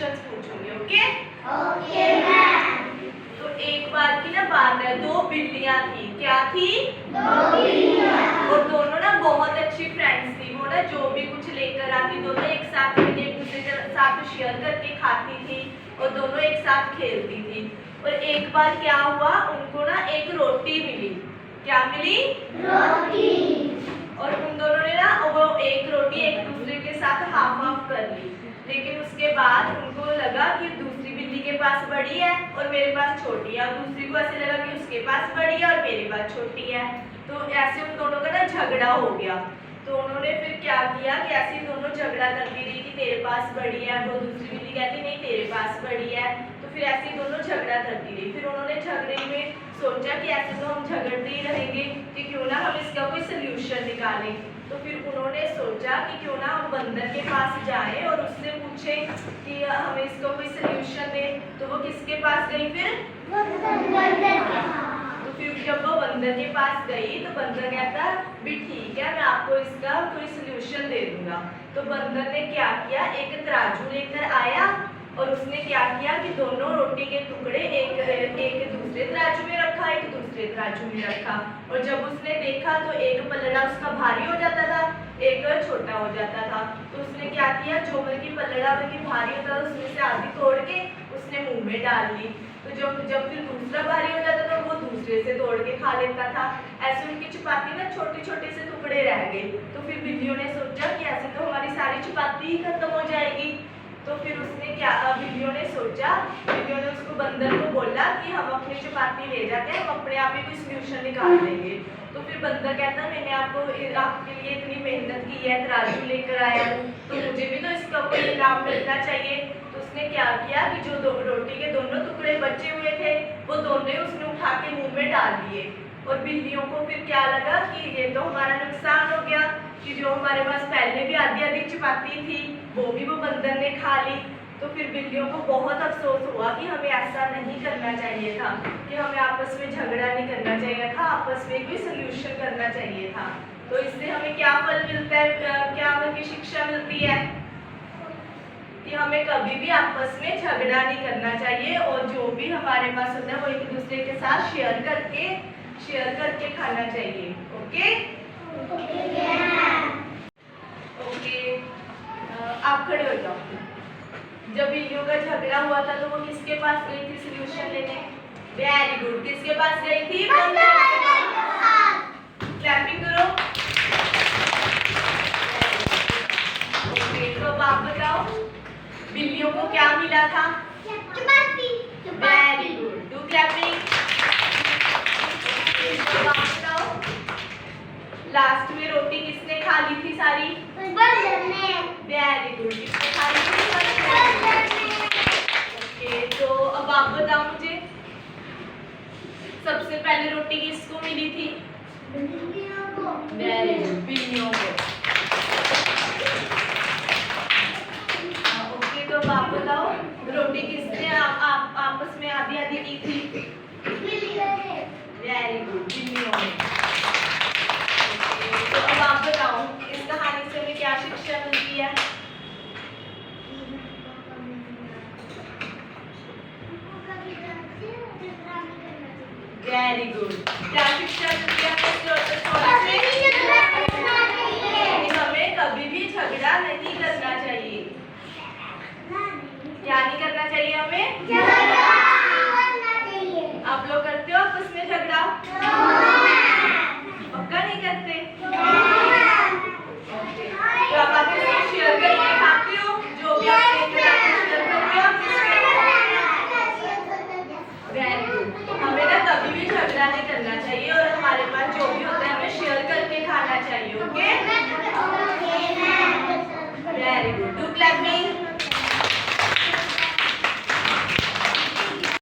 Questions पूछूंगी। Okay okay ma'am. तो एक बार की ना बात है, दो बिल्लियां थी। क्या थी? दो बिल्लियां। और दोनों ना बहुत अच्छी फ्रेंड्स थी। वो ना जो भी कुछ लेकर आती दोनों एक साथ मिलकर एक दूसरे के साथ शेयर करके खाती थी और दोनों एक साथ खेलती थी। और एक बार क्या हुआ, उनको ना एक रोटी मिली। क्या मिली? रोटी। और उन दोनों ने ना वो एक रोटी एक दूसरे के साथ हाफ हाफ कर ली। लेकिन उसके बाद उनको लगा कि दूसरी बिल्ली के पास बड़ी है और मेरे पास छोटी है, और दूसरी को ऐसे लगा कि उसके पास बड़ी है और मेरे पास छोटी है। तो ऐसे उन दोनों का ना झगड़ा हो गया। तो उन्होंने फिर क्या किया कि ऐसे दोनों झगड़ा करती रही कि तेरे पास बड़ी है, वो दूसरी बिल्ली कहती नहीं तेरे पास बड़ी है। तो फिर ऐसे दोनों झगड़ा करती रही। फिर उन्होंने झगड़े में सोचा कि ऐसे तो हम झगड़ते ही रहेंगे, कि क्यों ना हम इसका कोई सोल्यूशन निकालें। तो फिर उन्होंने सोचा कि क्यों ना हम बंदर के पास जाएं और उससे पूछें कि हमें इसका कोई सोल्यूशन दे। तो वो किसके पास गई फिर? तो फिर जब वो बंदर के पास गई तो बंदर कहता भी ठीक है, मैं आपको इसका कोई सोल्यूशन दे दूंगा। तो बंदर ने क्या किया, एक तराजू लेकर आया और उसने क्या किया कि दोनों रोटी के टुकड़े एक दूसरे तराजू में रखा, एक दूसरे तराजू में रखा। और जब उसने देखा तो एक पलड़ा उसका भारी हो जाता था, एक छोटा हो जाता था। तो उसने क्या किया, जो बल्कि पलड़ा बल्कि भारी होता था उसमें से आधी तोड़ के उसने मुंह में डाल ली। तो जब फिर दूसरा भारी हो जाता था वो दूसरे से तोड़ के खा लेता था। ऐसे उनकी चपाती ना छोटे छोटे से टुकड़े रह गए। तो फिर बिल्लियों ने सोचा कि ऐसे तो हमारी सारी चपाती ही खत्म हो जाएगी। तो फिर उसने क्या, बिल्लियों ने सोचा, बिल्लियों ने उसको बंदर को बोला कि हम अपनी चपाती ले जाते हैं, हम अपने आप ही कोई सोल्यूशन निकाल लेंगे। तो फिर बंदर कहता मैंने आपके लिए इतनी मेहनत की है, तराजू लेकर आया हूँ, तो मुझे भी तो इसका कोई इनाम मिलना चाहिए। तो उसने क्या किया कि जो रोटी के दोनों टुकड़े बचे हुए थे वो दोनों उसने उठा के मुंह में डाल दिए। और बिल्लियों को फिर क्या लगा कि ये तो हमारा नुकसान हो गया, कि जो हमारे पास पहले भी आधी आधी चपाती थी वो भी वो बंदर ने खा ली। तो फिर बिल्लियों को बहुत अफसोस हुआ कि हमें ऐसा नहीं करना चाहिए था, कि हमें आपस में झगड़ा नहीं करना चाहिए था, आपस में कोई सोल्यूशन करना चाहिए था। तो इससे हमें क्या फल मिलता है, क्या हमें शिक्षा मिलती है कि हमें कभी भी आपस में झगड़ा नहीं करना चाहिए और जो भी हमारे पास होता है वो एक दूसरे के साथ शेयर करके खाना चाहिए। ओके ओके आप खड़े हो जाओ। जब बिल्लियों का झगड़ा हुआ था तो वो किसके पास गई थी सोल्यूशन लेने? वेरी गुड, किसके पास गई थी? क्लैपिंग करो। ओके, तो अब आप बताओ बिल्लियों को क्या मिला था? Very good, do clapping. तो आप बताओ लास्ट में रोटी किसने खा ली थी सारी? वेरी गुड, किसने खा ली थी सारी? ओके, तो अब आप बताओ मुझे सबसे पहले रोटी किसको मिली थी? वेरी गुड, बिल्लियों को। ओके, तो अब आप बताओ रोटी किसने आपस में आधी आधी की थी? वेरी गुड, बिल्लियों ने। तो अब आप बताओ इस कहानी से हमें क्या शिक्षा मिलती है? वेरी गुड, क्या शिक्षा मिलती है हमें कभी भी झगड़ा नहीं करना चाहिए। क्या नहीं करना चाहिए हमें? आप लोग करते हो आपस में झगड़ा? पक्का नहीं करते? तो आप आपके साथ शेयर करके खाते हो जो भी आप शेयर करते हो आपके साथ? वेरी गुड, हमें ना कभी भी झगड़ा नहीं करना चाहिए और हमारे पास जो भी होता है हमें शेयर करके खाना चाहिए। Okay, very good, do clapping.